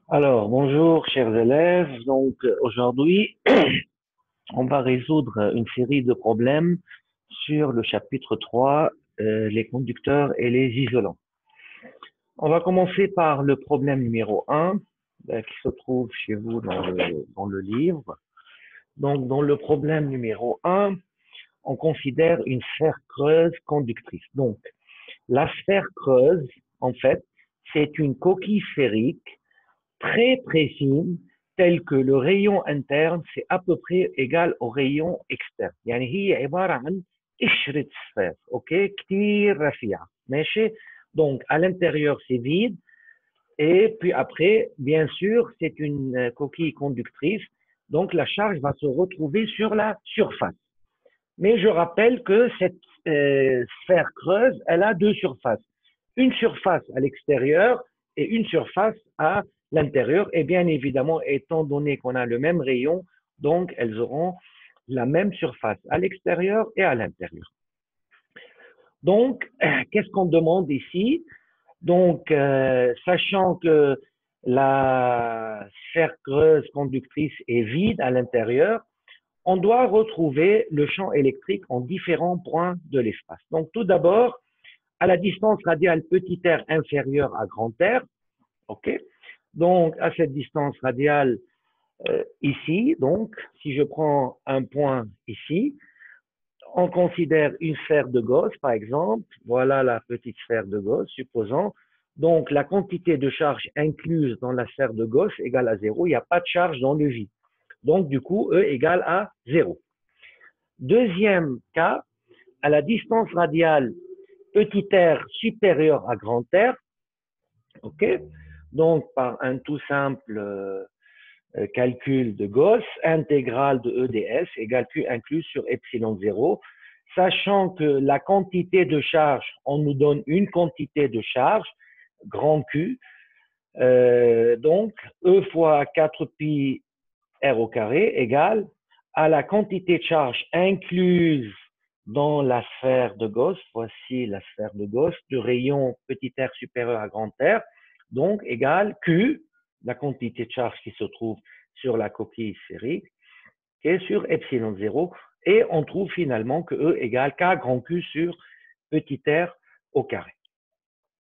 Alors, bonjour chers élèves. Donc aujourd'hui, on va résoudre une série de problèmes sur le chapitre 3, les conducteurs et les isolants. On va commencer par le problème numéro 1, qui se trouve chez vous dans le livre. Donc, dans le problème numéro 1, on considère une sphère creuse conductrice. Donc, la sphère creuse, en fait, c'est une coquille sphérique très précise, tel que le rayon interne c'est à peu près égal au rayon externe. يعني هي عبارة عن قشرة صفار، اوكي كتير رفيعة، ماشي. Donc à l'intérieur c'est vide et puis après bien sûr c'est une coquille conductrice, donc la charge va se retrouver sur la surface. Mais je rappelle que cette sphère creuse, elle a deux surfaces. Une surface à l'extérieur et une surface à l'intérieur. Et bien évidemment, étant donné qu'on a le même rayon, donc elles auront la même surface à l'extérieur et à l'intérieur. Donc, qu'est-ce qu'on demande ici? Donc, sachant que la sphère creuse conductrice est vide à l'intérieur, on doit retrouver le champ électrique en différents points de l'espace. Donc, tout d'abord, à la distance radiale petit r inférieure à grand R, ok. Donc, à cette distance radiale ici, donc, si je prends un point ici, on considère une sphère de Gauss, par exemple. Voilà la petite sphère de Gauss, supposons. Donc, la quantité de charge incluse dans la sphère de Gauss égale à 0. Il n'y a pas de charge dans le vide. Donc, du coup, E égale à 0. Deuxième cas, à la distance radiale petit r supérieur à grand R, ok. Donc, par un tout simple calcul de Gauss, intégrale de E ds égale Q inclus sur epsilon 0, sachant que la quantité de charge, on nous donne une quantité de charge, grand Q, donc E fois 4 pi r au carré égale à la quantité de charge incluse dans la sphère de Gauss, voici la sphère de Gauss, du rayon petit r supérieur à grand R, donc égale Q, la quantité de charge qui se trouve sur la coquille sphérique, qui est sur epsilon 0, et on trouve finalement que E égale K grand Q sur petit r au carré.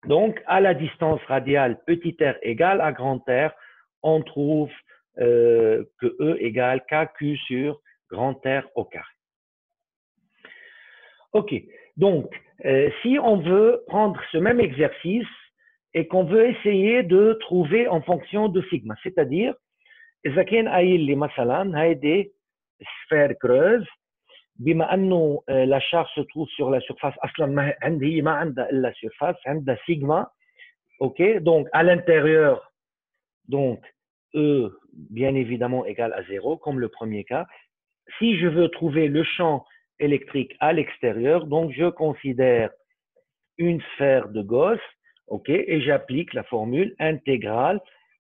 Donc, à la distance radiale petit r égale à grand R, on trouve que E égale KQ sur grand R au carré. OK. Donc, si on veut prendre ce même exercice et qu'on veut essayer de trouver en fonction de sigma, c'est-à-dire, إذا كان قايل لي مثلا هيدي sphère creuse بما انه la charge se trouve sur la surface اصلا ما عندها ما عندها الا surface عندها sigma. OK, donc à l'intérieur, donc E bien évidemment égal à 0 comme le premier cas. Si je veux trouver le champ électrique à l'extérieur, donc je considère une sphère de Gauss, ok, et j'applique la formule intégrale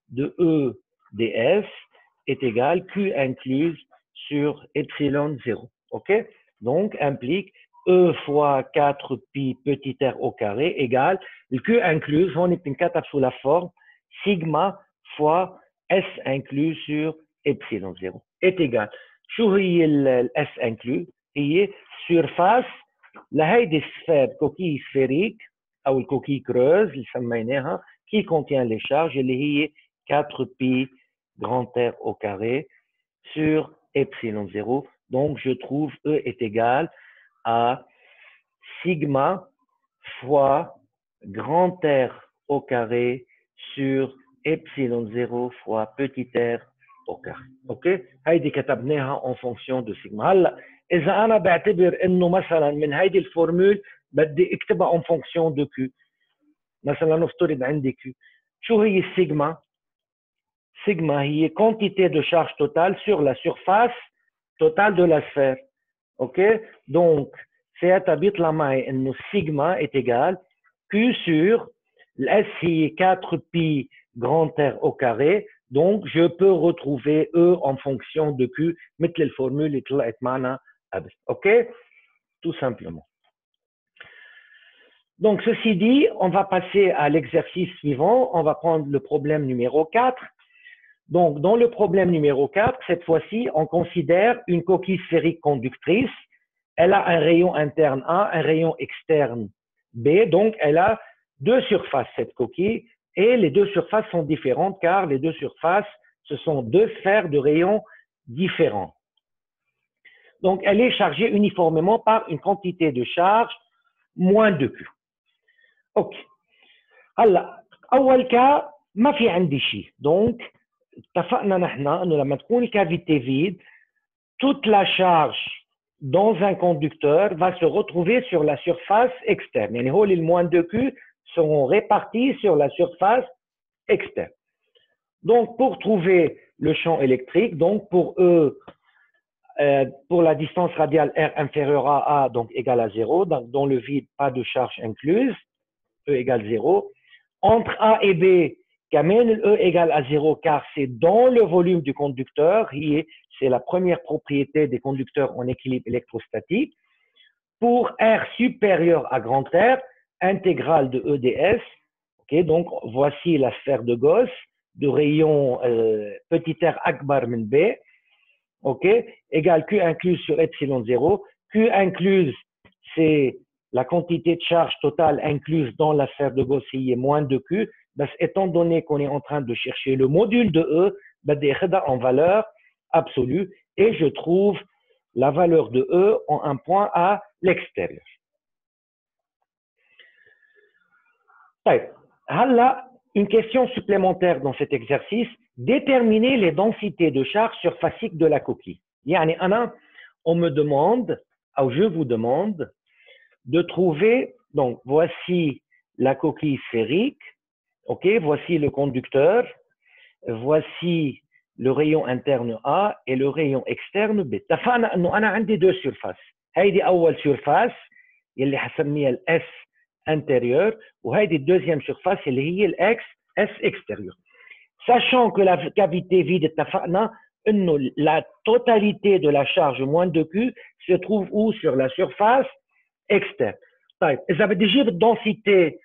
de E ds est égale Q incluse sur epsilon 0, ok. Donc implique E fois 4 pi petit r au carré égale le Q incluse, on est sous la forme sigma fois S inclus sur epsilon 0 est égal. شو هي S inclus؟ هي surface لهيدي السفير كوكي سفيريك او الكوكي كروز اللي سميناها qui contient les charges اللي هي 4 pi grand R au carré sur epsilon 0. Donc je trouve E est égal à sigma fois grand R au carré sur epsilon 0 fois petit r au carré. اوكي، هيدي كتبناها en fonction de sigma. هلا اذا انا بعتبر انه مثلا من هيدي الفورمول بدي اكتبها en fonction de Q، مثلا نفترض عندي Q، شو هي السيجما؟ سيجما هي quantité de charge totale sur la surface totale de la sphère. اوكي، donc ساعتها بيطلع معي انه سيجما est égal Q sur S هي 4 pi grand R au carré. Donc, je peux retrouver E en fonction de Q, مثل الفورمule اللي طلعت معنا قبل. OK? Tout simplement. Donc, ceci dit, on va passer à l'exercice suivant. On va prendre le problème numéro 4. Donc, dans le problème numéro 4, cette fois-ci, on considère une coquille sphérique conductrice. Elle a un rayon interne A, un rayon externe B. Donc, elle a deux surfaces, cette coquille. Et les deux surfaces sont différentes car les deux surfaces, ce sont deux sphères de rayons différents. Donc, elle est chargée uniformément par une quantité de charge moins 2Q. OK. هلا أول cas ما في عندي شيء. Donc, اتفقنا نحن إنه لما تكون الكافيتي vide, toute la charge dans un conducteur va se retrouver sur la surface externe. يعني هول moins 2Q seront répartis sur la surface externe. Donc, pour trouver le champ électrique, donc pour E, pour la distance radiale R inférieure à A, donc égale à 0, donc dans le vide, pas de charge incluse, E égale 0. Entre A et B, qu'amène E égale à 0 car c'est dans le volume du conducteur, c'est la première propriété des conducteurs en équilibre électrostatique. Pour R supérieur à grand R, intégrale de E ds, okay, donc voici la sphère de Gauss, de rayon petit r akbar min B, ok, égale Q incluse sur epsilon 0. Q incluse, c'est la quantité de charge totale incluse dans la sphère de Gauss qui est moins de Q. Ben, étant donné qu'on est en train de chercher le module de E, ben, en valeur absolue et je trouve la valeur de E en un point à l'extérieur. Là, une question supplémentaire dans cet exercice, déterminer les densités de charge surfacique de la coquille. Yani, on me demande, ou je vous demande, de trouver, donc voici la coquille sphérique, ok, voici le conducteur, voici le rayon interne A et le rayon externe B. اتفقنا انه انا عندي deux surfaces. هيدي اول surface اللي حسميها ال S intérieur وهيدي الدeuxième surface اللي هي ال X S extérieur. Sachant que la cavité vide اتفقنا انه la totalité de la charge moins 2Q se trouve où sur la surface externe. طيب اذا بدي اجيب الدensité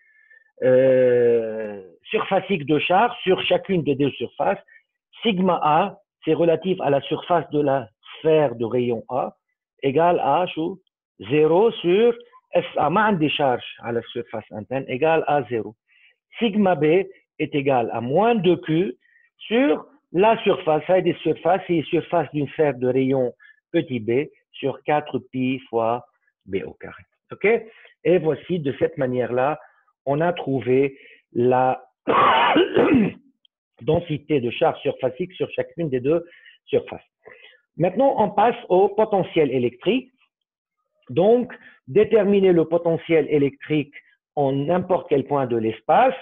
surfacique de charge sur chacune des deux surfaces, sigma A, c'est relatif à la surface de la sphère de rayon A, égale à 0 sur SA, ما عندي charge à la surface interne, égale à 0. Sigma B est égal à moins 2Q sur la surface, des surfaces, c'est surface d'une sphère de rayon petit b sur 4pi fois b au carré. OK? Et voici, de cette manière-là, on a trouvé la densité de charge surfacique sur chacune des deux surfaces. Maintenant, on passe au potentiel électrique. Donc, déterminer le potentiel électrique en n'importe quel point de l'espace.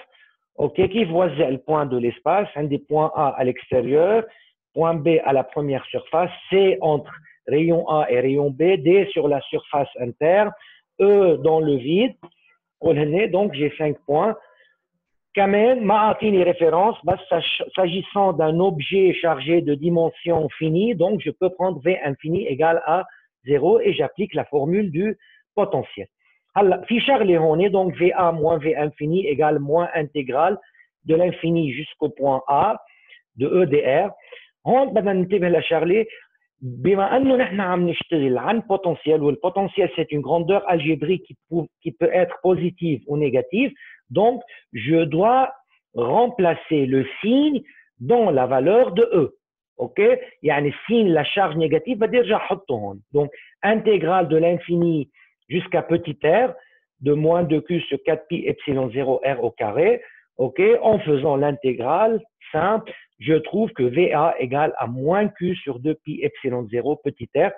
OK, qui voisin le point de l'espace, un des points A à l'extérieur, point B à la première surface, C entre rayon A et rayon B, D sur la surface interne, E dans le vide. Donc, j'ai 5 points. Quand même, les références, s'agissant d'un objet chargé de dimension finie, donc je peux prendre V infini égale à 0 et j'applique la formule du potentiel. Alors, fichard les est donc VA moins V infini égale moins intégrale de l'infini jusqu'au point A de EDR. On va ننتبه لشارلي بما انه نحن عم نشتغل عن potentiel ou le potentiel c'est une grandeur algébrique qui peut être positive ou négative. Donc, je dois remplacer le signe dans la valeur de E. OK? يعني signe la charge négative va déjà حطه هون. Donc, intégrale de l'infini jusqu'à petit r de moins 2q sur 4pi epsilon 0 r au carré. OK? En faisant l'intégrale simple, je trouve que VA égale à moins q sur 2pi epsilon 0 petit r.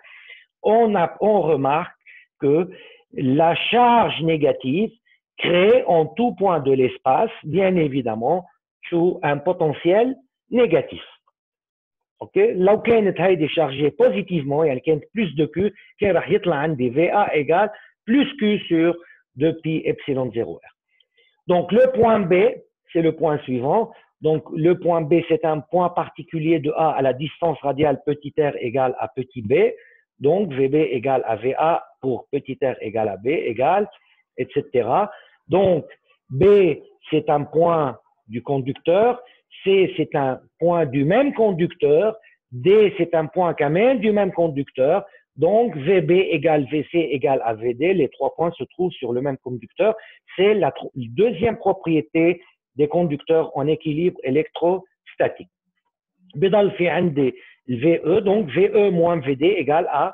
On remarque que la charge négative crée en tout point de l'espace, bien évidemment, sous un potentiel négatif. OK? لو كانت هيدي chargée positivement, يعني كانت plus de Q, كان راح يطلع عندي VA égale plus Q sur 2pi epsilon 0R. Donc, le point B, c'est le point suivant. Donc, le point B, c'est un point particulier de A à la distance radiale petit r égale à petit b. Donc, VB égale à VA pour petit r égale à B égale, etc. Donc, B, c'est un point du conducteur, C, c'est un point du même conducteur, D, c'est un point quand même du même conducteur. Donc, VB égale VC égale à VD, les trois points se trouvent sur le même conducteur. C'est la deuxième propriété des conducteurs en équilibre électrostatique. بضل في عندي VE, donc VE moins VD égale à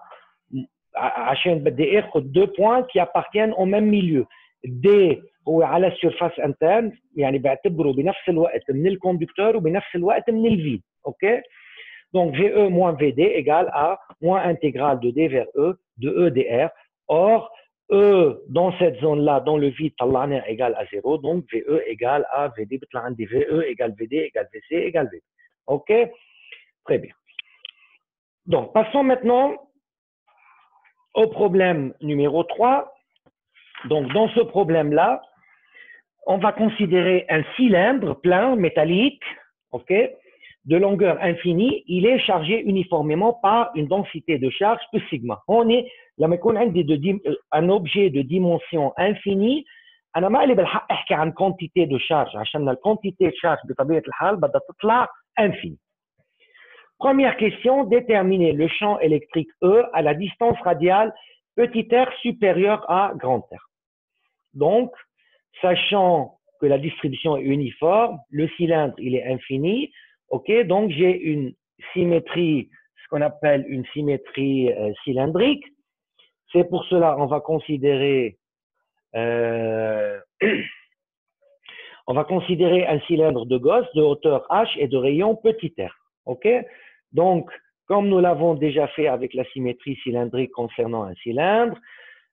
عشان بدي اخذ deux points qui appartiennent au même milieu. D هو على السيرفاس interne, يعني بعتبره بنفس الوقت من الكوندكتور وبنفس الوقت من الفي. اوكي؟ Donc VE moins VD égale à moins intégrale de D vers E de E dr. Or, E dans cette zone-là, dans le vide, طلعنا égale à 0. Donc VE égale à VD. بيطلع عندي VE égale VD égale VC égale VD. OK? Très bien. Donc, passons maintenant au problème numéro 3. Donc, dans ce problème-là, on va considérer un cylindre plein métallique, OK, de longueur infinie. Il est chargé uniformément par une densité de charge plus sigma. On est, لما يكون عندي un objet de dimension infinie, أنا ما لي بالحق أحكي عن quantité de charge عشان الquantité de charge بطبيعة الحال بدها تطلع infinie. Première question, déterminer le champ électrique E à la distance radiale petit r supérieure à grand R. Donc, sachant que la distribution est uniforme, le cylindre, il est infini, ok, donc j'ai une symétrie, ce qu'on appelle une symétrie cylindrique. C'est pour cela on va considérer un cylindre de Gauss de hauteur h et de rayon petit r. Ok, donc comme nous l'avons déjà fait avec la symétrie cylindrique concernant un cylindre,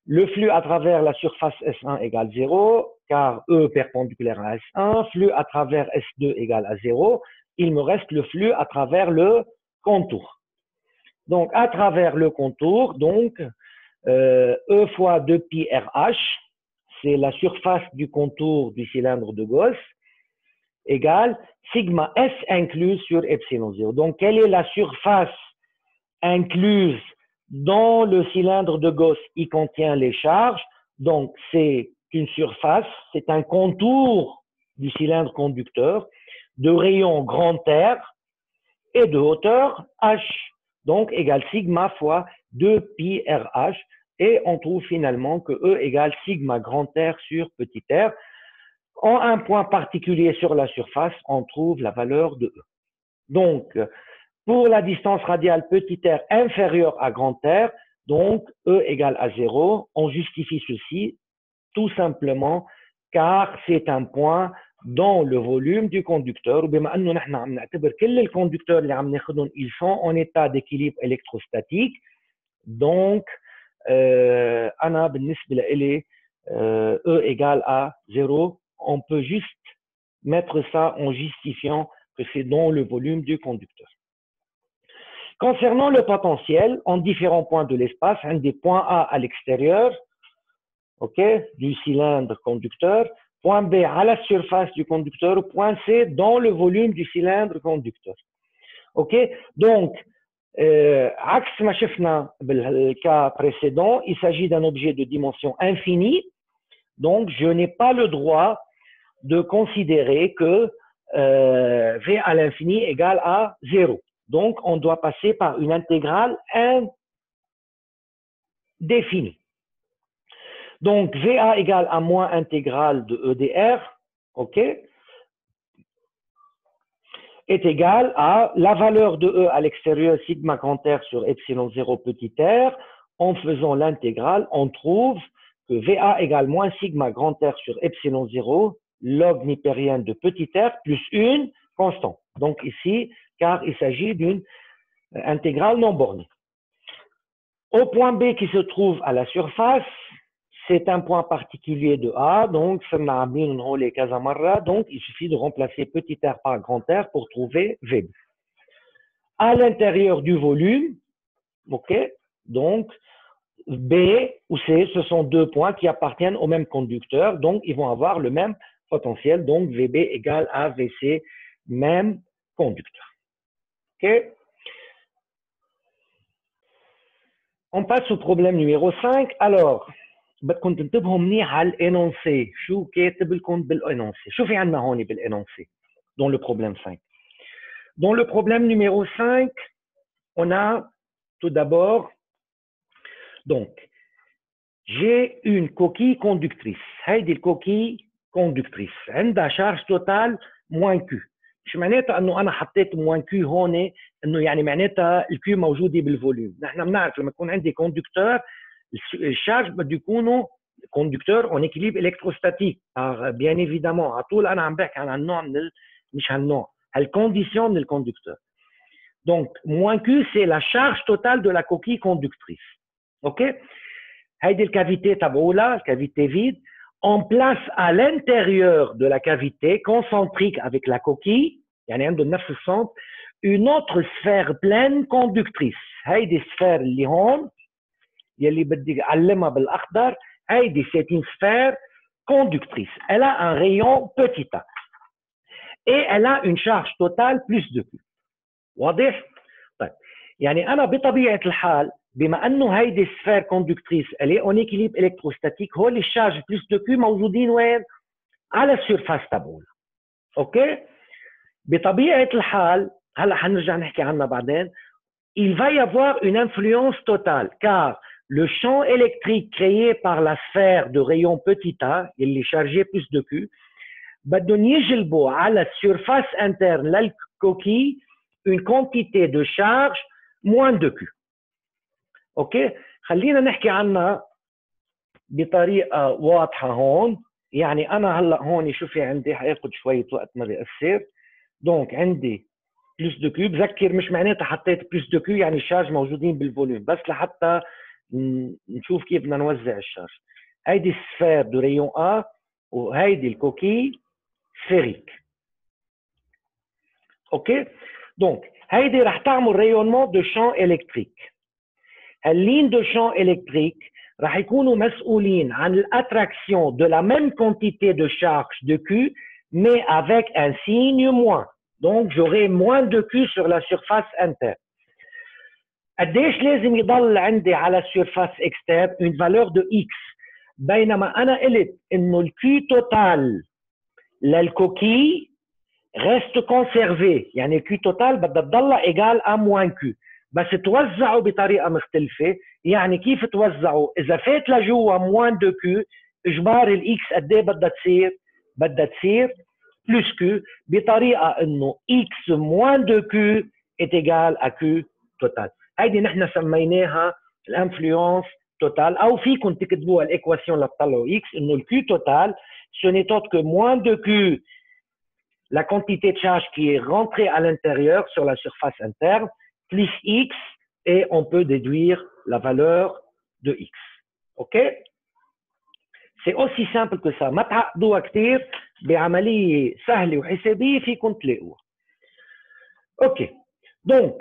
le flux à travers la surface S1 égale 0, car E perpendiculaire à S1, flux à travers S2 égale à 0, il me reste le flux à travers le contour. Donc à travers le contour, donc E fois 2pi RH, c'est la surface du contour du cylindre de Gauss, égale sigma S incluse sur epsilon 0. Donc, quelle est la surface incluse dans le cylindre de Gauss? Il contient les charges. Donc, c'est une surface, c'est un contour du cylindre conducteur de rayon grand R et de hauteur H. Donc, égale sigma fois 2pi RH. Et on trouve finalement que E égale sigma grand R sur petit r. En un point particulier sur la surface, on trouve la valeur de E. Donc, pour la distance radiale petit r inférieure à grand R, donc E égale à 0, on justifie ceci tout simplement car c'est un point dans le volume du conducteur. وبما انه نحن عم نعتبر كل الكوندكتور اللي عم ناخذهم ils sont en état d'équilibre électrostatique. Donc, أنا بالنسبة لي E égale à 0. On peut juste mettre ça en justifiant que c'est dans le volume du conducteur. Concernant le potentiel, en différents points de l'espace, un des points A à l'extérieur, okay, du cylindre conducteur, point B à la surface du conducteur, point C dans le volume du cylindre conducteur. Ok, donc, عكس ما شفنا بالcas précédent, il s'agit d'un objet de dimension infinie, donc je n'ai pas le droit de considérer que V à l'infini égale à 0. Donc, on doit passer par une intégrale indéfinie. Donc, VA égale à moins intégrale de EDR, ok, est égale à la valeur de E à l'extérieur, sigma grand R sur epsilon 0 petit r. En faisant l'intégrale, on trouve que VA égale moins sigma grand R sur epsilon 0, log nipérien de petit r, plus une constante. Donc ici, car il s'agit d'une intégrale non bornée. Au point B qui se trouve à la surface, c'est un point particulier de A, donc il suffit de remplacer petit r par grand R pour trouver V. À l'intérieur du volume, ok, donc B ou C, ce sont deux points qui appartiennent au même conducteur, donc ils vont avoir le même potentiel, donc VB égale à VC, même conducteur. Ok. On passe au problème numéro 5. Alors, بدكم تنتبهوا منيح على الانونسي. شو كاتب لكم بالانونسي؟ شو في عندنا هون بالانونسي dans le problème 5. Dans le problème numéro 5, on a tout d'abord, donc, j'ai une coquille conductrice. هيدي الكوكي conductrice عندها charge totale moins Q. مش معناتها انه انا حطيت moins Q هون انه يعني معناتها الكيو موجوده بالفوليوم. نحن بنعرف لما يكون عندي كوندكتور الشارج بده يكونوا كوندكتور اون équilibre électrostatique. bien évidemment على طول انا عم بحكي عن هالنوع من مش هالنوع هالكونديسيون من الكوندكتور. Donc, moins Q, c'est la charge totale de la coquille conductrice. OK? Heidi, la cavité taboula, la cavité vide, on place à l'intérieur de la cavité concentrique avec la coquille, il y en a un de 9 centres, une autre sphère pleine conductrice. Heidi, sphère lihon, yali badi allema bel akhdar, Heidi, c'est une sphère conductrice. Elle a un rayon petit a. Et elle a une charge totale plus de Q. واضح؟ طيب يعني انا بطبيعه الحال بما انه هيدي السفير كوندكتريس الي اون ايكيليب الكتروستاتيك هول الشارج بلس دو كيو موجودين وين؟ على السيرفاس تبعولا. اوكي؟ بطبيعه الحال هلا حنرجع نحكي عنها بعدين. Il va y avoir une influence totale car le champ électrique créé par la sphère de rayon petit a اللي chargé plus de Q بدهم يجلبوا على السيرفاس interne للكوكي une quantité de charge moins de Q. اوكي؟ خلينا نحكي عنها بطريقه واضحه هون. يعني انا هلا هون شو في عندي؟ حياخذ شويه وقت ما بيأثر. دونك عندي بلس دو كيو. بذكر مش معناتها حطيت بلس دو كيو يعني الشارج موجودين بالفوليوم، بس لحتى نشوف كيف بدنا نوزع الشارج. هيدي السفير دو ريون ا وهيدي الكوكي سفيريك. اوكي؟ دونك هيدي رح تعمل ريونمون دو شان الكتريك. هاللين دو شان الكتريك رح يكونوا مسؤولين عن الاتراكسيون دو لا ميم كونتيتي دو شارج دو Q mais avec un signe moins. Donc j'aurai moins de Q sur la surface interne. قديش لازم يضل عندي على السيرفاس اكسترن؟ une valeur de X. بينما انا قلت انه الكيو توتال للكوكي reste conservé، يعني الكيو توتال بدها تضلها ايجال ا موان كيو، بس توزعوا بطريقه مختلفه. يعني كيف توزعوا؟ اذا فات لجوا موان دو كيو اجبار الاكس قد ايه بدها تصير؟ بدها تصير بلس كيو بطريقه انه اكس موان دو كيو est égal à Q توتال. هيدي نحن سميناها الانفلونس توتال، او فيكم تكتبوها الايكواسيون لتطلعوا اكس انه الكيو توتال ce n'est autre que moins de Q la quantité de charge qui est rentrée à l'intérieur sur la surface interne, plus X, et on peut déduire la valeur de X. OK? C'est aussi simple que ça. ما تعقدوها كثير، بعملية سهلة وحسابية فيكم تلاقوها. OK. Donc,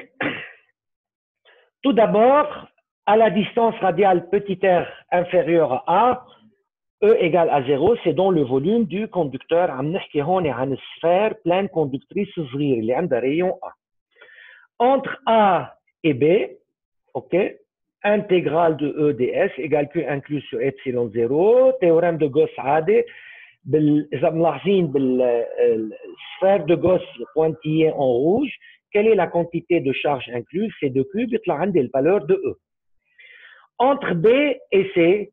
tout d'abord, à la distance radiale petit r inférieure à A, E égale à 0, c'est dans le volume du conducteur. عم نحكي هون عن السفير pleine conductrice صغيرة اللي عندها rayon A. Entre A et B, ok, intégrale de E ds égale Q inclus sur epsilon 0, théorème de Gauss عادي. إذا ملاحظين بالسفير de Gauss pointillé en rouge, quelle est la quantité de charge incluse? C'est de Q, بيطلع عندي la valeur de E. Entre B et C,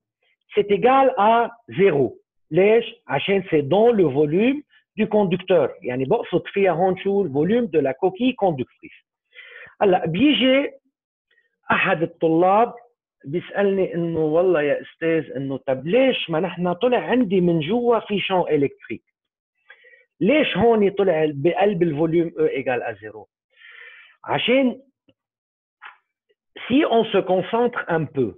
c'est égal à 0. ليش؟ عشان c'est dans le volume du conducteur. يعني بقصد فيها هون شو؟ الفوليوم de la coquille conductrice. هلا بيجي احد الطلاب بيسالني انه والله يا استاذ انه طب ليش ما نحن طلع عندي من جوا في شان الكتريك؟ ليش هون طلع بقلب الفوليوم E égale à 0؟ عشان si on se concentre un peu,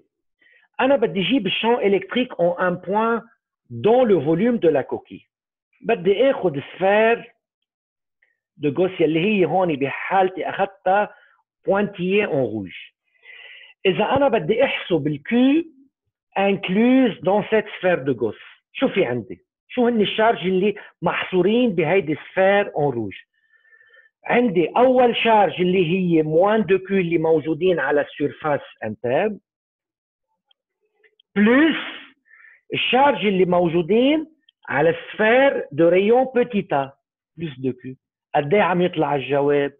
أنا بدي أجيب الشان électrique en un point dans le volume de la coquille. بدي آخذ سفير de Gauss اللي هي هون بحالتي أخذتها pointillé en rouge. إذا أنا بدي أحسب الكيو incluse dans cette sphère de Gauss، شو في عندي؟ شو هن الشارج اللي محصورين بهيدي السفير en rouge؟ عندي أول شارج اللي هي moins de Q اللي موجودين على السيرفاس interne plus الشارج اللي موجودين على السفير دو ريون بتيتا بلس دو كيو. قد ايه عم يطلع الجواب؟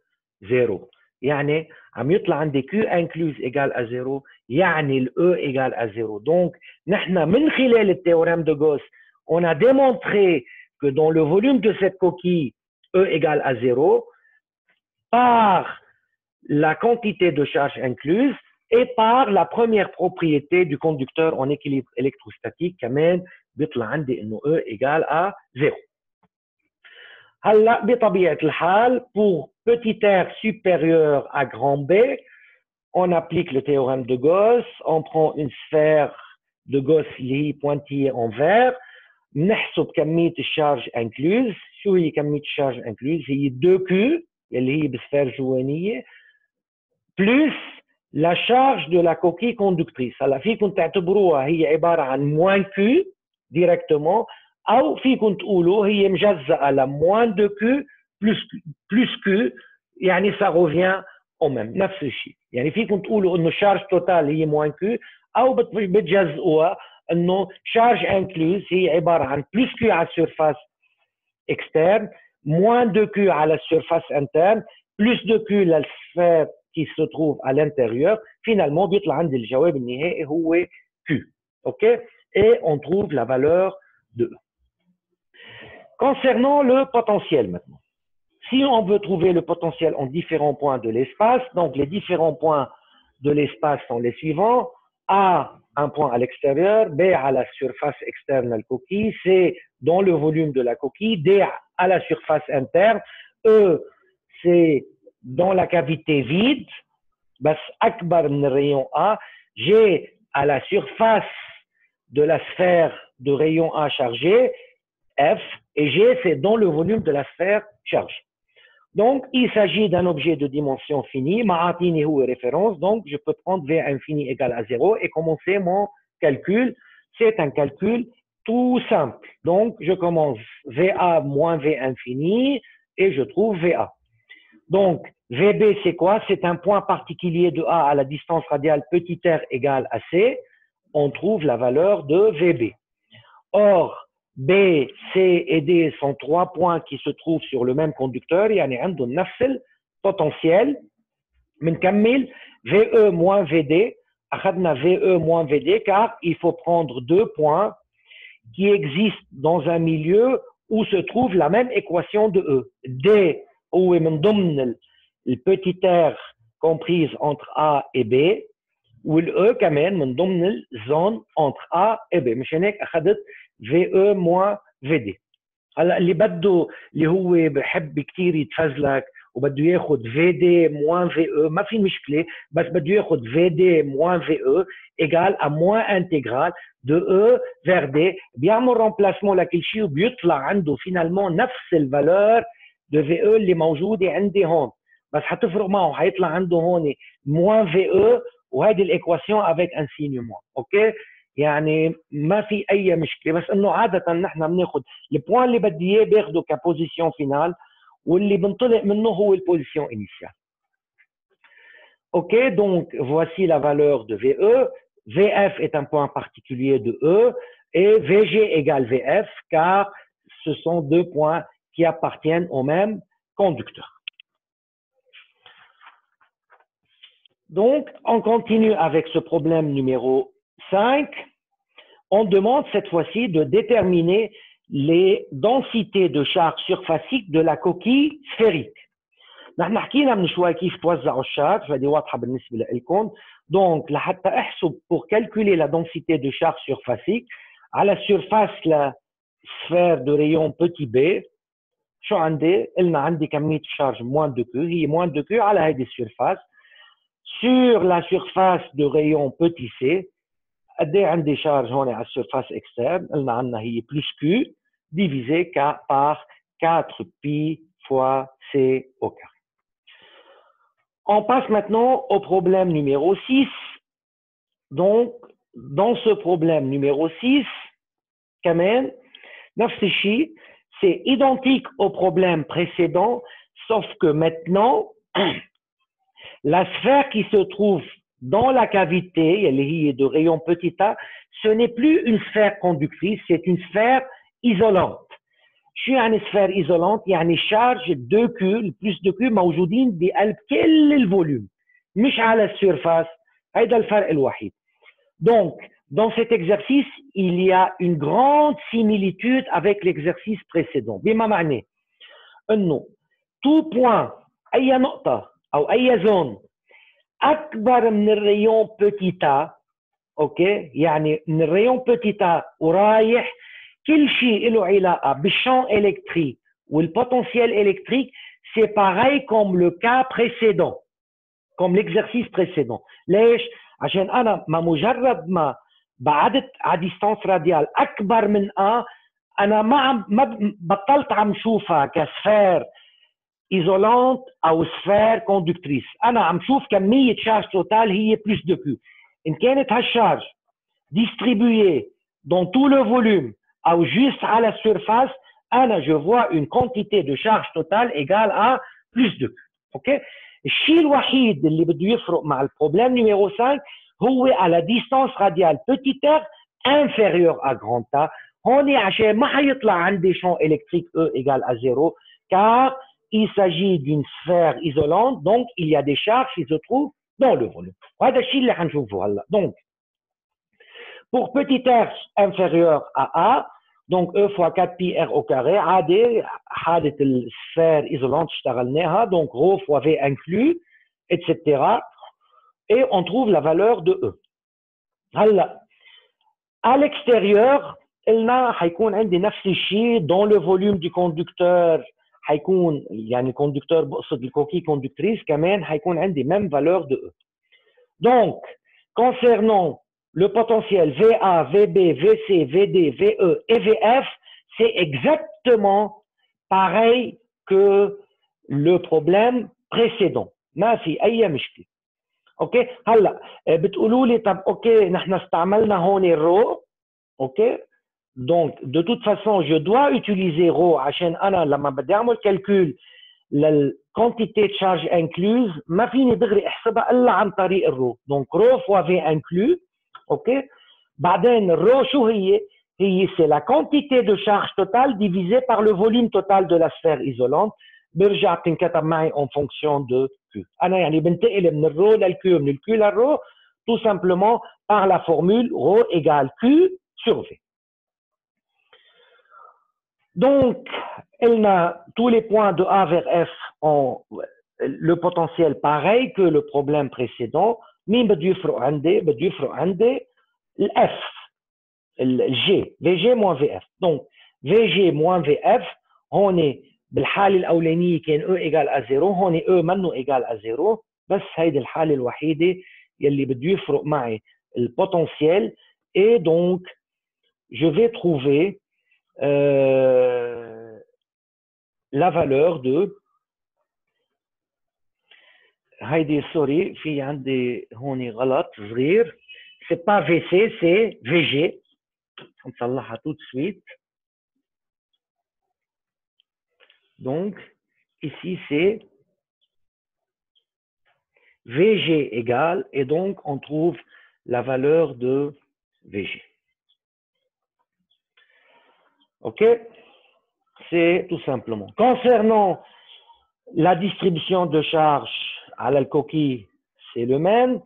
زيرو. يعني عم يطلع عندي كيو انكلوز ايجال ا زيرو، يعني الاو ايجال ا زيرو. دونك نحن من خلال التhéorème de Gauss on a démontré que dans le volume de cette coquille E égale à 0 par la quantité de charge incluse et par la première propriété du conducteur en équilibre électrostatique كمان بيطلع عندي انه E égale à 0. هلا بطبيعة الحال pour petit r supérieur à grand B on applique le théorème de Gauss, on prend une sphère de Gauss اللي هي pointillée en vert نحسب كمية الشارج انكلوز. شو هي كمية الشارج انكلوز؟ هي 2Q اللي هي بسفير جوانية بلس لا شارج دو لا كوكي كوندكتريس. هلا فيكم تعتبروها هي عبارة عن موان كيو ديريكتومون، أو فيكم تقولوا هي مجزأة لموان 2Q بلس كيو، يعني ça revient au même، نفس الشيء. يعني فيكم تقولوا إنه الشارج توتال هي موان كيو، أو بتجزئوها انه شارج انكلوز هي عباره عن بلس كيو على السيرفاس اكسترن موان دو كيو على السيرفاس انترن بلس دو كيو للسفير qui se trouve à l'intérieur. Finalement بيطلع عندي الجواب النهائي هو Q. OK? Et on trouve la valeur de E. Concernant le potentiel maintenant. Si on veut trouver le potentiel en différents points de l'espace, donc les différents points de l'espace sont les suivants. A, un point à l'extérieur, B à la surface externe de la coquille, C dans le volume de la coquille, D à la surface interne, E c'est dans la cavité vide, بس أكبر من rayon A, G à la surface de la sphère de rayon A chargé, F, et G c'est dans le volume de la sphère chargée. Donc, il s'agit d'un objet de dimension finie, ma'atini ou référence, donc je peux prendre V infini égale à 0 et commencer mon calcul. C'est un calcul tout simple. Donc, je commence VA moins V infini et je trouve VA. Donc, VB c'est quoi? C'est un point particulier de A à la distance radiale petit r égale à C. On trouve la valeur de VB. Or, B, C et D sont trois points qui se trouvent sur le même conducteur. يعني عندهم نفس البوتنسيال. بنكمل VE moins VD. أخذنا VE moins VD car il faut prendre deux points qui existent dans un milieu où se trouve la même équation de E. D هو من ضمن البتي r comprise entre A et B. والE كمان من ضمن الزون entre A et B. مشان هيك أخذت VE moins VD. هلا اللي بده اللي هو بحب كثير يتفزلك وبده ياخذ VD moins VE ما في مشكله، بس بده ياخذ VD moins VE égal à moins intégrale de E vers D. بيعمل remplacement لكل شيء وبيطلع عنده finalement نفس الفالور de VE اللي موجوده عندي هون، بس حتفرق معه حيطلع عنده هون moins VE وهذه الايكواسيون avec un signe moins. اوكي؟ يعني ما في اي مشكله، بس انه عاده نحن بناخذ البوان اللي بدي اياه باخده كبوزيشن فينال واللي بنطلق منه هو البوزيشن انيشال. اوكي دونك voici la valeur de VE. VF est un point particulier de E et VG égale VF car ce sont deux points qui appartiennent au même conducteur. Donc on continue avec ce problème numéro 5. On demande cette fois-ci de déterminer les densités de charge surfacique de la coquille sphérique. نحن حكينا من شوي كيف توزعوا الشارج، فهذه واضحة بالنسبة لكم. Donc لحتى احسب pour calculer la densité de charge surfacique على surface la sphère de rayon petit b، شو عندي؟ قلنا عندي كمية الشارج moins 2Q، هي moins 2Q على هذه السيرفاس. Sur la surface de rayon petit c، قد ايه عندي شارج هون على السيرفاس اكسترن؟ قلنا عندنا هي بلس كيو ديفيزي par 4 pi fois c au carré. On passe maintenant au problème numéro 6. Donc, dans ce problème numéro 6, كمان نفس الشيء، c'est identique au problème précédent, sauf que maintenant, la sphère qui se trouve dans la cavité, elle est de rayon petit a, ce n'est plus une sphère conductrice, c'est une sphère isolante. شو يعني سفير ايزولانت؟ يعني شارج 2 كيو بلس 2 كيو موجودين بقلب كل الفوليوم مش على السيرفاس. هيدا الفرق الوحيد. Donc, dans cet exercice, il y a une grande similitude avec l'exercice précédent. بما معناه انه tout point اي نقطة او اي زون اكبر من الريون بوتي تا، اوكي، يعني من الريون بوتي تا ورايح كل شيء له علاقة بالشان électrique ou le potentiel électrique, c'est pareil comme le cas précédent, comme l'exercice précédent. ليش؟ عشان أنا ما مجرد ما بعدت على ديستانس راديال أكبر من A، أنا ما بطلت عم شوفها كسفير ايزولانت أو سفير كوندكتريس، أنا عم شوف كمية شارج توتال هي بلس دو كيو. إن كانت هالشارج distribuée dans tout le volume ou juste à la surface, je vois une quantité de charge totale égale à plus de Q. OK? الشيء الوحيد اللي بده يفرق مع البروبلème numéro 5 هو à la distance radiale petit r inférieure à grand A. هون عشان ما حيطلع عندي champ électrique E égale à 0 car il s'agit d'une sphère isolante, donc il y a des charges qui se trouvent dans le volume. وهذا الشيء اللي حنشوفه هلا. Donc pour petit r inférieur à A, donc E fois 4 pi R au carré, عادي حالة السفير isolante اشتغلناها, donc ρ fois V inclus, etc. Et on trouve la valeur de E. هلا à l'extérieur, قلنا حيكون عندي نفس الشيء dans le volume du conducteur, حيكون يعني conducteur بقصد الكوكي conductrice كمان حيكون عندي même valeur de E. Donc, concernant le potentiel VA, VB, VC, VD, VE et VF, c'est exactement pareil que le problème précédent. ما في أي مشكلة. اوكي هلا بتقولوا لي طب اوكي نحن استعملنا هون الرو. اوكي donc de toute façon je dois utiliser ρ عشان انا لما بدي اعمل كالكول للكونتيتي تشارج انكلوز ما فيني دغري احسبها الا عن طريق الرو. donc ρ fois V inclus. اوكي بعدين الرو شو هي؟ هي c'est la quantité de charge totale divisée par le volume total de la sphère isolante. برجع تنكتب معي en fonction de Q. أنا يعني بنتقل من الرو للكيو من الكيو للرو tout simplement par la formule ρ égale Q sur V. Donc, tous les points de A vers F ont le potentiel pareil que le problème précédent. مين بده يفرق عندي؟ بده يفرق عندي الF, le G, VG moins VF. Donc, VG moins VF, هون بالحالة الأولانية كان E égale à 0، هون E منه égale à 0، بس هيدي الحالة الوحيدة يلي بده يفرق معي البوتنسيال. Et donc, je vais trouver la valeur de هيدي سوري في عندي هون غلط صغير، c'est pas VC c'est VG. نصلحها tout de suite. Donc ici c'est VG égale, et donc on trouve la valeur de VG. Ok, c'est tout simplement. Concernant la distribution de charge à la coquille, c'est le même.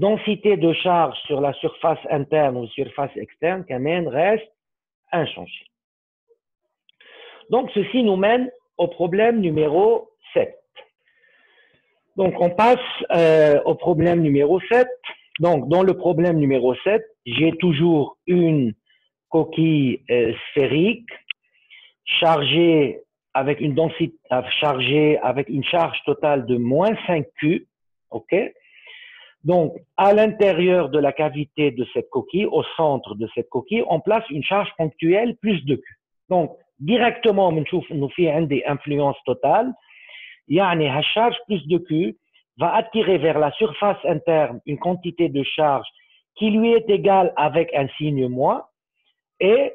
Densité de charge sur la surface interne ou surface externe, quand même, reste inchangée. Donc, ceci nous mène au problème numéro 7. Donc, on passe au problème numéro 7. Donc, dans le problème numéro 7, j'ai toujours une coquille sphérique chargée avec une densité, chargée avec une charge totale de moins 5Q. OK? Donc, à l'intérieur de la cavité de cette coquille, au centre de cette coquille, on place une charge ponctuelle plus de Q. Donc, directement, nous fait une influence totale. يعني هالcharge plus de Q va attirer vers la surface interne une quantité de charge qui lui est égale avec un signe moins. Et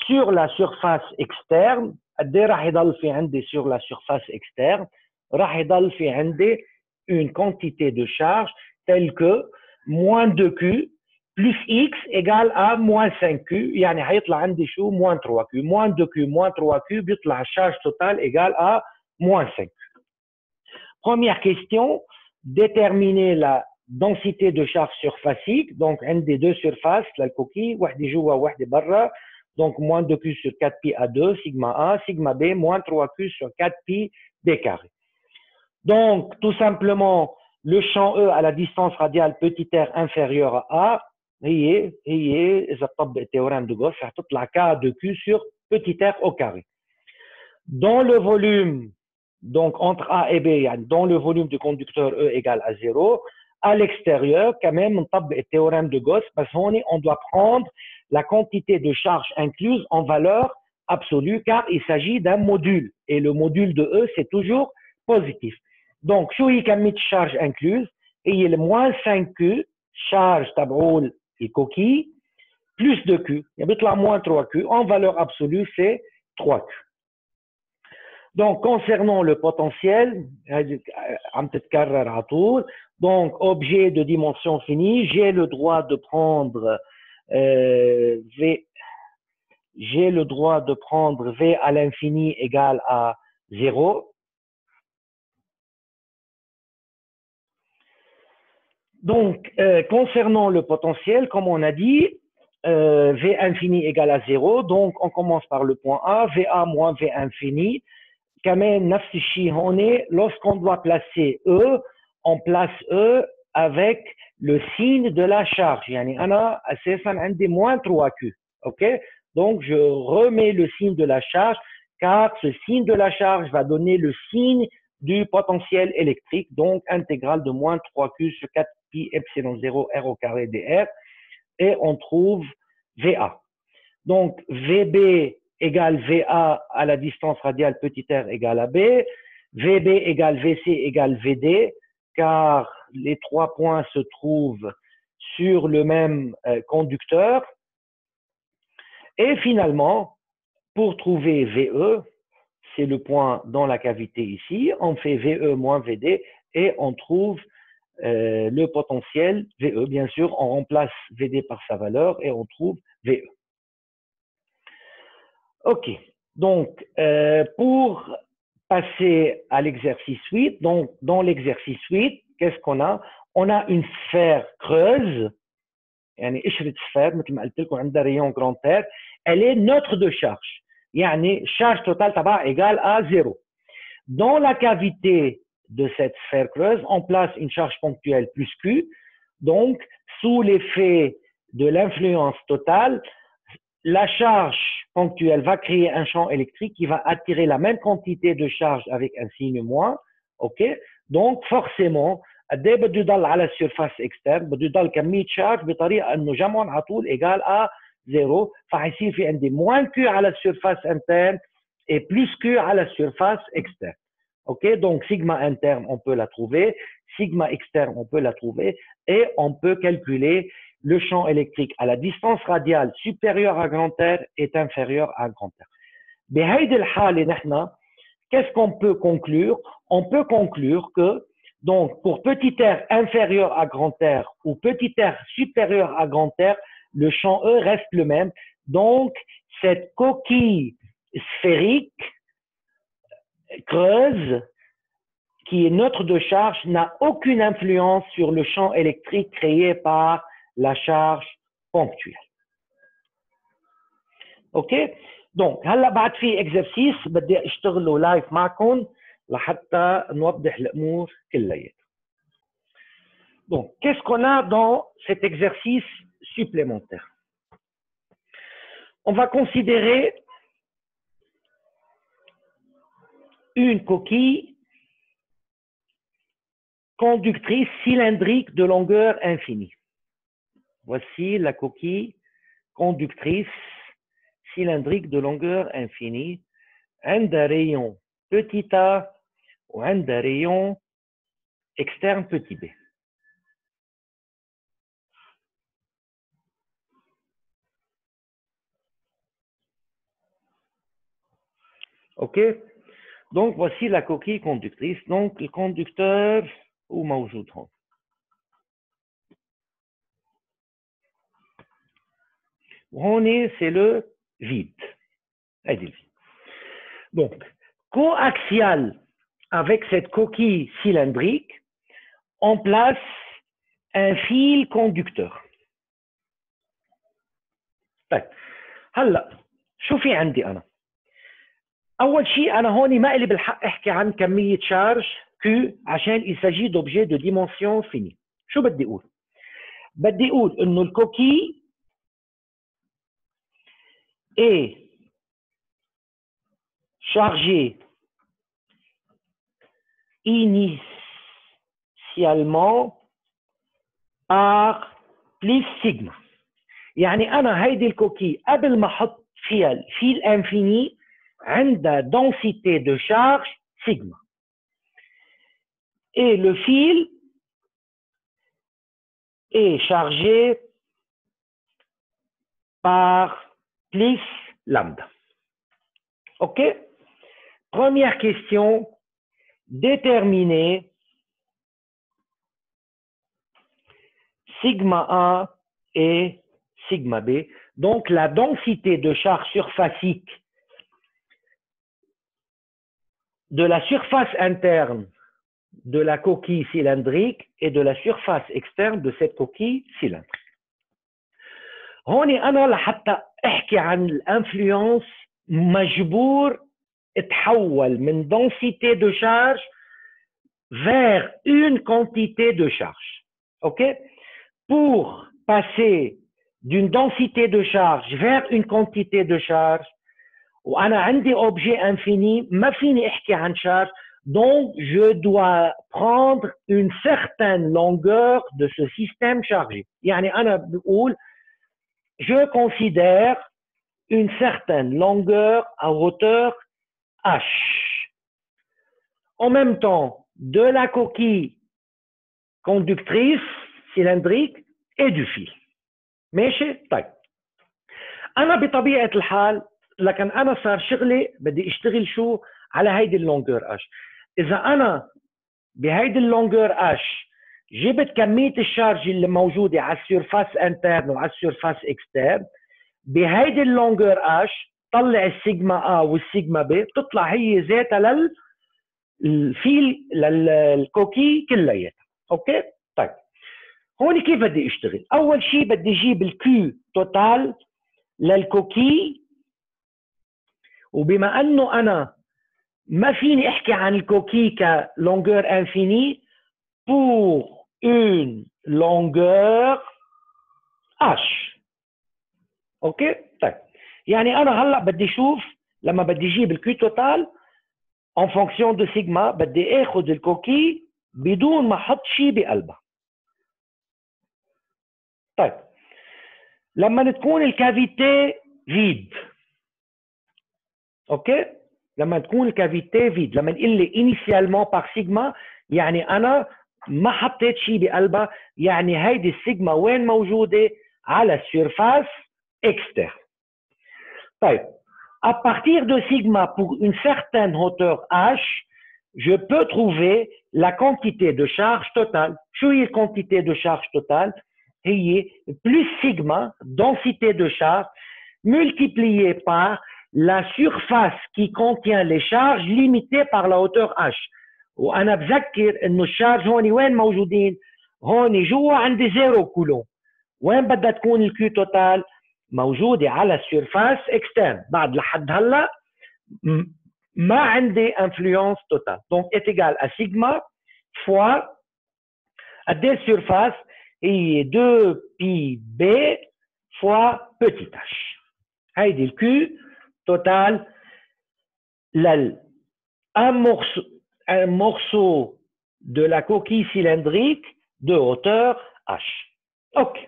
sur la surface externe, راح يضل في عندي sur la surface externe راح يضل في عندي une quantité de charge telle que moins 2Q plus X égale à moins 5Q. يعني هيطلع عندي شو moins 3Q. Moins 2Q moins 3Q بيطلع الشارج total égale à moins 5. Première question, déterminer la densité de charge surfacique. Donc, عندي deux surfaces للكوكي, واحدة جوا واحدة برا. Donc, moins 2Q sur 4pi à 2, sigma A, sigma B, moins 3Q sur 4pi B carré. Donc, tout simplement, le champ E à la distance radiale petit r inférieur à A, إذا طبق théorème de Gauss, هتطلع K de Q sur petit r au carré. Dans le volume, donc entre A et B, dans le volume du conducteur E égale à 0, à l'extérieur, quand même, on tape le théorème de Gauss, parce qu'on doit prendre la quantité de charge incluse en valeur absolue, car il s'agit d'un module. Et le module de E, c'est toujours positif. Donc, شو هي كمية charge incluse? هي le moins 5Q, charge تبعول الكوكي, plus 2Q. Il y a moins 3Q. En valeur absolue, c'est 3Q. Donc, concernant le potentiel, donc, objet de dimension finie, j'ai le droit de prendre V, j'ai le droit de prendre V à l'infini égal à 0. Donc, concernant le potentiel, comme on a dit, V infini égale à 0. Donc, on commence par le point A, VA moins V infini. كمان نفس الشيء هون lorsqu'on doit placer E, on place E avec le signe de la charge. يعني أنا أساساً عندي moins 3Q. OK? Donc, je remets le signe de la charge car ce signe de la charge va donner le signe du potentiel électrique. Donc, intégrale de moins 3Q sur 4pi epsilon 0 R au carré dr. Et on trouve VA. Donc, VB égale VA à la distance radiale petit r égale à B, VB égale VC égale VD, car les trois points se trouvent sur le même conducteur. Et finalement, pour trouver VE, c'est le point dans la cavité ici, on fait VE moins VD et on trouve le potentiel VE. Bien sûr, on remplace VD par sa valeur et on trouve VE. OK. Donc, pour passer à l'exercice 8, donc dans l'exercice 8, qu'est-ce qu'on a? On a une sphère creuse, يعني قشرة sphère, مثل ما قلت لكم عندها rayon grand R, elle est neutre de charge. يعني charge totale تبعها égale à 0. Dans la cavité de cette sphère creuse, on place une charge ponctuelle plus Q. Donc, sous l'effet de l'influence totale, la charge ponctuelle va créer un champ électrique qui va attirer la même quantité de charge avec un signe moins. OK? Donc, forcément, قد ايه بده يضل على السيرفاس اكسترن؟ بده يضل كميه شارج بطريقه انه جمعهم على طول ايجال ا 0. فحيصير في عندي moins Q على السيرفاس interne et plus Q à la surface externe. OK? Donc, sigma interne, on peut la trouver. Sigma externe, on peut la trouver. Et on peut calculer le champ électrique à la distance radiale supérieure à grand R est inférieur à grand R. بهيدي الحالة نحن, qu'est-ce qu'on peut conclure? On peut conclure que, donc, pour petit r inférieur à grand R ou petit r supérieur à grand R, le champ E reste le même. Donc, cette coquille sphérique creuse qui est neutre de charge n'a aucune influence sur le champ électrique créé par la charge ponctuelle. OK? Donc, هلا بعد في exercice بدي اشتغله لايف معكم لحتى نوضح الامور كلياتها. Donc, qu'est-ce qu'on a dans cet exercice supplémentaire? On va considérer une coquille conductrice cylindrique de longueur infinie. Voici la coquille conductrice cylindrique de longueur infinie. عندها rayon petit a وعندها rayon externe petit b. OK? Donc, voici la coquille conductrice. Donc, le conducteur, où موجود هون. وهون c'est le vide. هيدي الفيل. Donc, coaxial avec cette coquille cylindrique, on place un fil conducteur. طيب هلا شو في عندي انا؟ اول شيء انا هون ما لي بالحق احكي عن كميه شارج Q عشان il s'agit d'objets de dimension finie. شو بدي اقول؟ بدي اقول انه الكوكي est chargé initialement par plus sigma. يعني انا هيدي الكوكي قبل ما احط فيها الفيل انفيني عندها densité de charge sigma. Et le fil est chargé par plus lambda. OK? Première question, déterminer sigma A et sigma B. Donc, la densité de charge surfacique de la surface interne de la coquille cylindrique et de la surface externe de cette coquille cylindrique. هون أنا لحتى أحكي عن الانفلونس مجبور اتحول من densité de charge vers une quantité de charge. OK? Pour passer d'une densité de charge vers une quantité de charge, وأنا عندي objet infini, ما فيني أحكي عن charge, donc je dois prendre une certaine longueur de ce système chargé. يعني أنا بقول je considère une certaine longueur à hauteur H. En même temps, de la coquille conductrice cylindrique et du fil. ماشي؟ طيب. أنا بطبيعة الحال لكن أنا صار شغلي بدي أشتغل شو على هيدي اللونجور H. إذا أنا بهيدي اللونجور H جبت كمية الشارج اللي موجودة على السيرفاس انترن وعلى السيرفاس اكسترن بهيدي اللونجور H طلع السيجما A والسيجما B بتطلع هي ذاتها للفيل للكوكي كلياتها. اوكي؟ طيب هون كيف بدي اشتغل؟ أول شيء بدي أجيب الكيو توتال للكوكي، وبما أنه أنا ما فيني أحكي عن الكوكي كلونجور انفيني pour une longueur H. اوكي؟ طيب يعني انا هلا بدي اشوف لما بدي اجيب الكيو توتال en fonction de سيجما بدي اخذ الكوكي بدون ما احط شيء بقلبها. طيب لما تكون الكافيتي فيد، اوكي؟ لما تكون الكافيتي فيد، لما نقول لي initialement par سيجما يعني انا ما حطيت شيء بقلبها، يعني هيدي السيجما وين موجوده؟ على السيرفاس externe. طيب à partir de sigma pour une certaine hauteur h, je peux trouver la quantité de charge totale. شو هي quantité de charge totale؟ هي plus sigma densité de charge multipliée par la surface qui contient les charges limitées par la hauteur h. وانا بذكر انه الشارج هون وين موجودين؟ هون جوا عندي 0 كولوم. وين بدها تكون الكيو توتال؟ موجوده على السيرفاس اكسترن. بعد لحد هلا ما عندي انفلونس توتال. دونك est égal à sigma fois قد ايه السيرفاس؟ هي 2 بي بي fois petit h. هيدي الكيو توتال لل un morceau de la coquille cylindrique de hauteur h. OK.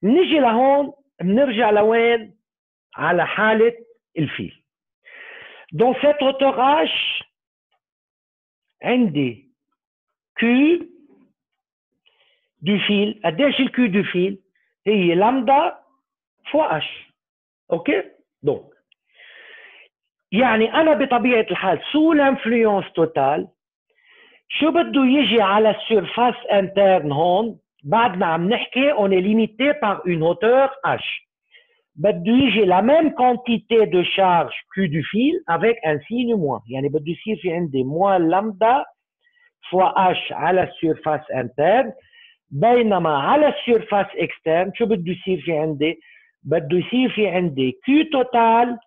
نيجي لهون بنرجع لوين؟ على حالة الفيل. Dans cette hauteur h عندي Q du fil. قديش ال Q du fil؟ هي لامدا فوق h. OK؟ donc يعني أنا بطبيعة الحال sous l'influence totale شو بده يجي على السيرفاس انترن هون؟ بعد ما عم نحكي on est limité par une hauteur h. بده يجي la même quantité de charge Q du fil avec un signe moins. يعني بده يصير في عندي moins lambda fois H على السيرفاس interne بينما على السيرفاس externe شو بده يصير في عندي؟ بده يصير في عندي Q total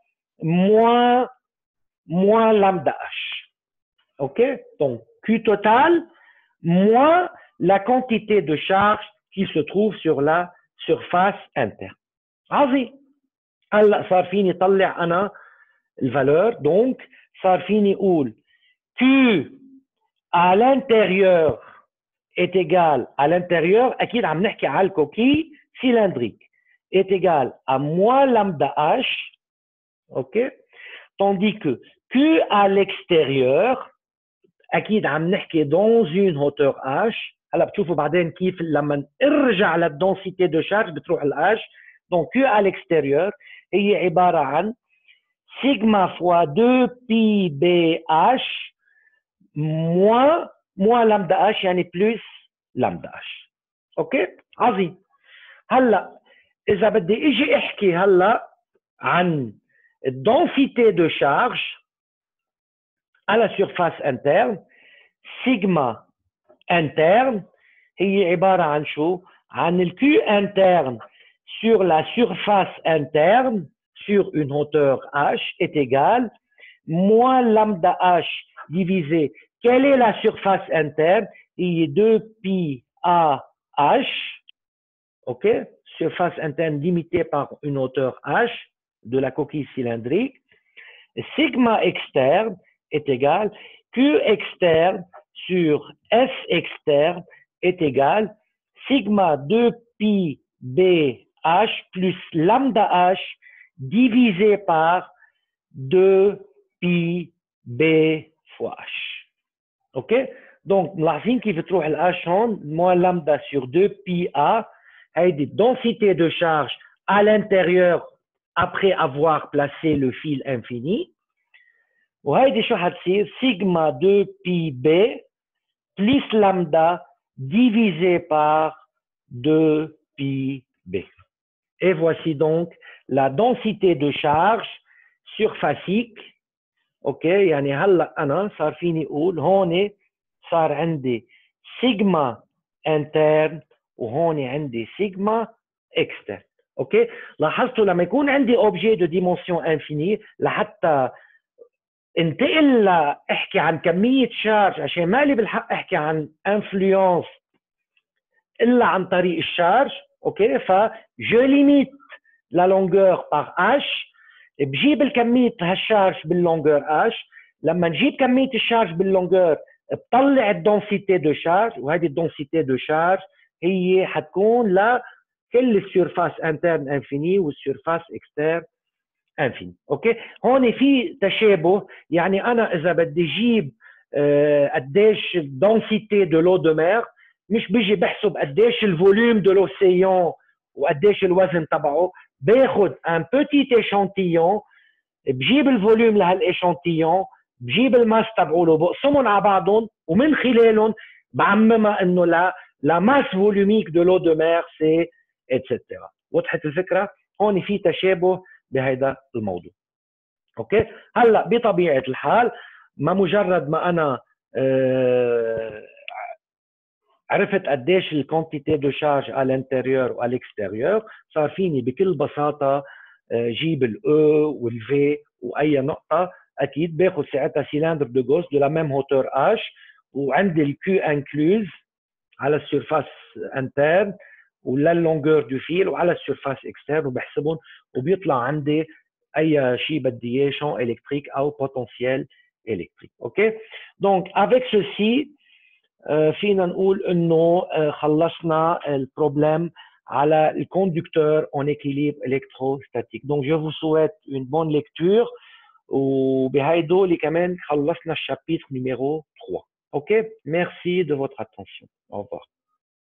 moins lambda H. OK? Donc Q total moins la quantité de charge qui se trouve sur la surface interne. عظيم. هلا صار فيني طلع انا الفالور دونك صار فيني اقول Q à l'intérieur est égal à l'intérieur اكيد عم نحكي على الكوكي cylindrique est égal à moins lambda H, ok, tandis que Q à l'extérieur اكيد عم نحكي dans une hauteur H. هلا بتشوفوا بعدين كيف لما نرجع للدنسيتي دو شارج بتروح الH. donc Q à l'extérieur هي عباره عن sigma fois 2 pi BH moins lambda H يعني plus lambda H. اوكي عظيم. هلا اذا بدي اجي احكي هلا عن الدنسيتي دو شارج à la surface interne, sigma interne هي عباره عن شو؟ عن ال Q interne sur la surface interne sur une hauteur H est égal moins lambda H divisé. Quelle est la surface interne? Il est 2 pi A H. OK? Surface interne limitée par une hauteur H de la coquille cylindrique. Sigma externe est égal Q externe sur S externe est égal sigma 2 pi BH plus lambda H divisé par 2 pi B fois H. OK? Donc, ملاحظين كيف تروح ال H هون moins lambda sur 2 pi A هيدي densité de charge à l'intérieur après avoir placé le fil infini. وهيدي شو حتصير؟ sigma 2 pi B plus lambda divisé par 2 pi B. Et voici donc la densité de charge surfacique. OK يعني هلا انا صار فيني اقول هون صار عندي سيجما interne وهون عندي سيجما externe. OK لاحظتوا لما يكون عندي objet de dimension infinie لحتى انتقل احكي عن كميه شارج عشان ما لي بالحق احكي عن انفلونس الا عن طريق الشارج. اوكي فجو ليميت لا لونغور بار اش بجيب الكميه هالشارج باللونغور اش. لما نجيب كميه الشارج باللونغور بطلع الدنسيتي دو شارج وهذه الدنسيتي دو شارج هي حتكون لكل السيرفاس انترن انفيني والسيرفاس اكسترن انفيني. اوكي هون في تشابه. يعني انا اذا بدي اجيب قديش الدنسيتي دو لو دو مير مش بيجي بحسب قديش الفوليوم دو لوسيون وقديش الوزن تبعه. باخذ ان بوتيت ايشانتيون بجيب الفوليوم لهالايشانتيون بجيب الماس تبعوله بقسمهم على بعضهم ومن خلالهم بعممها انه لا ماس فوليوميك دو لو دو مير سي اتسترا. وضحت الفكره؟ هون في تشابه بهيدا الموضوع. اوكي هلا بطبيعه الحال ما مجرد ما انا عرفت قديش الكونتيتي دو شارج على الانتيريور وعلى الاكستيريور صار فيني بكل بساطه جيب الاو والفي واي نقطه اكيد باخذ ساعتها سيلندر دو غوس دو لا ميم هوتور اش وعندي الكيو انكلوز على السيرفاس انترن ولا اللونغور دو فيل وعلى السيرفاس اكسترن وبحسبهم وبيطلع عندي اي شيء بدي اياه شون الكتريك او بوتنسيال الكتريك. اوكي دونك افيك سوسي فينا نقول انه خلصنا البروبلème على الكوندكتور en équilibre électrostatique. Donc je vous souhaite une bonne lecture وبهيدو اللي كمان خلصنا الشابيتر numéro 3. OK merci de votre attention. Au revoir.